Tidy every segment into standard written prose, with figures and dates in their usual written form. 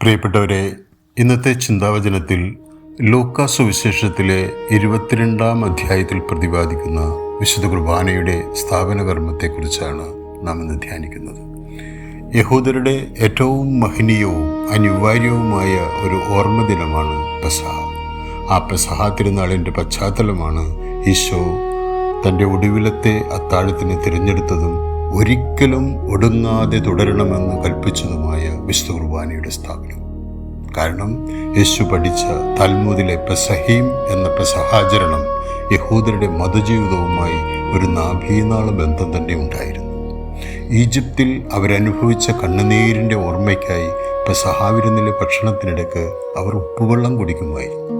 പ്രിയപ്പെട്ടവരെ, ഇന്നത്തെ ചിന്താവചനത്തിൽ ലൂക്കാ സുവിശേഷത്തിലെ 22-ാം അധ്യായത്തിൽ പ്രതിപാദിക്കുന്ന വിശുദ്ധ കുർബാനയുടെ സ്ഥാപന കർമ്മത്തെക്കുറിച്ചാണ് നാം ഇന്ന് ധ്യാനിക്കുന്നത്. യഹൂദരുടെ ഏറ്റവും മഹനീയവും അനിവാര്യവുമായ ഒരു ഓർമ്മ ദിനമാണ് പെസഹ. ആ പെസഹ തിരുനാളിൻ്റെ പശ്ചാത്തലമാണ് ഈശോ തൻ്റെ ഒടുവിലത്തെ അത്താഴത്തിന് തിരഞ്ഞെടുത്തതും ഒരിക്കലും ഒടുങ്ങാതെ തുടരണമെന്ന് കൽപ്പിച്ചതുമായ വിശുദ്ധ കുർബാനയുടെ സ്ഥാപനം. കാരണം യേശു പഠിച്ച തൽമുദിലെ പെസഹീം എന്ന പെസഹാചരണം യഹൂദരുടെ മതജീവിതവുമായി ഒരു നാഭീനാള ബന്ധം തന്നെ ഉണ്ടായിരുന്നു. ഈജിപ്തിൽ അവരനുഭവിച്ച കണ്ണുനീരിൻ്റെ ഓർമ്മയ്ക്കായി പെസഹ വിരുന്നിലെ ഭക്ഷണത്തിനിടയ്ക്ക് അവർ ഉപ്പുവെള്ളം കുടിക്കുമായിരുന്നു.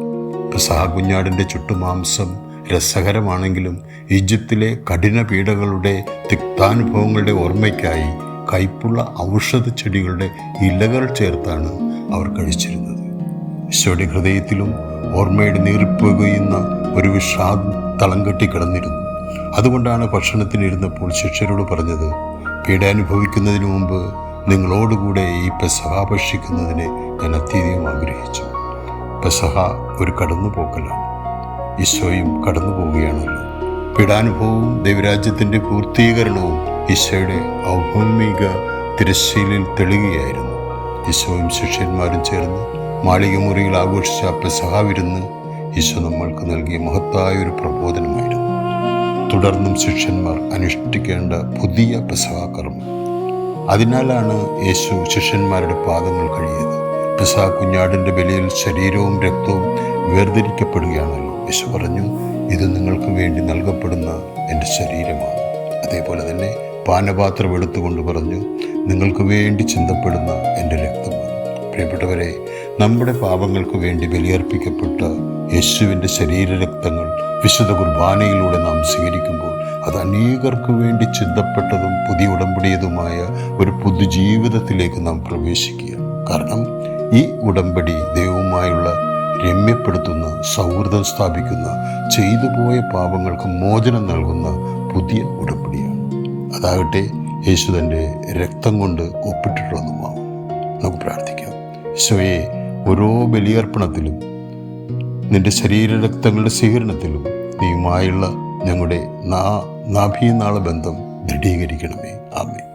പെസഹ കുഞ്ഞാടിൻ്റെ ചുട്ടുമാംസം രസകരമാണെങ്കിലും ഈജിപ്തിലെ കഠിന പീഡകളുടെ തിക്താനുഭവങ്ങളുടെ ഓർമ്മയ്ക്കായി കയ്പുള്ള ഔഷധ ചെടികളുടെ ഇലകൾ ചേർത്താണ് അവർ കഴിച്ചിരുന്നത്. ഈശോയുടെ ഹൃദയത്തിലും ഓർമ്മയുടെ നീറിപ്പുകയുന്ന ഒരു വിഷാദം തളം കെട്ടി കിടന്നിരുന്നു. അതുകൊണ്ടാണ് ഭക്ഷണത്തിനിരുന്നപ്പോൾ ശിഷ്യരോട് പറഞ്ഞത്, പീഡ അനുഭവിക്കുന്നതിന് മുമ്പ് നിങ്ങളോടുകൂടെ ഈ പെസഹ ഭക്ഷിക്കുന്നതിനെ ഞാൻ അത്യധികം ആഗ്രഹിച്ചു. പെസഹ ഒരു കടന്നുപോക്കലാണ്. ഈശോയും കടന്നു പോവുകയാണല്ലോ. പീഡാനുഭവവും ദൈവരാജ്യത്തിൻ്റെ പൂർത്തീകരണവും ഈശോയുടെ ഔപമിക തിരശ്ശീലയിൽ തെളിയുകയായിരുന്നു. ഈശോയും ശിഷ്യന്മാരും ചേർന്ന് മാളിക മുറിയിൽ ആഘോഷിച്ച പെസഹ വിരുന്ന് ഈശോ നമ്മൾക്ക് നൽകിയ മഹത്തായ ഒരു പ്രബോധനമായിരുന്നു. തുടർന്നും ശിഷ്യന്മാർ അനുഷ്ഠിക്കേണ്ട പുതിയ പെസഹ കർമ്മം. അതിനാലാണ് യേശു ശിഷ്യന്മാരുടെ പാദങ്ങൾ കഴുകിയത്. പെസഹ കുഞ്ഞാടിൻ്റെ ബലിയിൽ ശരീരവും രക്തവും വേർതിരിക്കപ്പെടുകയാണല്ലോ. യേശു പറഞ്ഞു, ഇത് നിങ്ങൾക്ക് വേണ്ടി നൽകപ്പെടുന്ന എൻ്റെ ശരീരമാണ്. അതേപോലെ തന്നെ പാനപാത്രം എടുത്തുകൊണ്ട് പറഞ്ഞു, നിങ്ങൾക്ക് വേണ്ടി ചിന്തപ്പെടുന്ന എൻ്റെ രക്തമാണ്. പ്രിയപ്പെട്ടവരെ, നമ്മുടെ പാപങ്ങൾക്ക് വേണ്ടി ബലിയർപ്പിക്കപ്പെട്ട യേശുവിൻ്റെ ശരീരരക്തങ്ങൾ വിശുദ്ധ കുർബാനയിലൂടെ നാം സ്വീകരിക്കുമ്പോൾ അത് അനേകർക്ക് വേണ്ടി ചിന്തപ്പെട്ടതും പുതിയ ഉടമ്പടിയതുമായ ഒരു പുതുജീവിതത്തിലേക്ക് നാം പ്രവേശിക്കുക. കാരണം ഈ ഉടമ്പടി ദൈവവുമായുള്ള രമ്യപ്പെടുത്തുന്ന, സൗഹൃദം സ്ഥാപിക്കുന്ന, ചെയ്തു പോയ പാപങ്ങൾക്ക് മോചനം നൽകുന്ന പുതിയ ഉടമ്പടിയാണ്. അതാകട്ടെ യേശു തൻ്റെ രക്തം കൊണ്ട് ഒപ്പിട്ടിട്ടുള്ളതുമാവും. നമുക്ക് പ്രാർത്ഥിക്കാം. ഈശോയെ, ഓരോ ബലിയർപ്പണത്തിലും നിൻ്റെ ശരീരരക്തങ്ങളുടെ സ്വീകരണത്തിലും നീയുമായുള്ള ഞങ്ങളുടെ നാഭീനാള ബന്ധം ദൃഢീകരിക്കണമേ. ആമേൻ.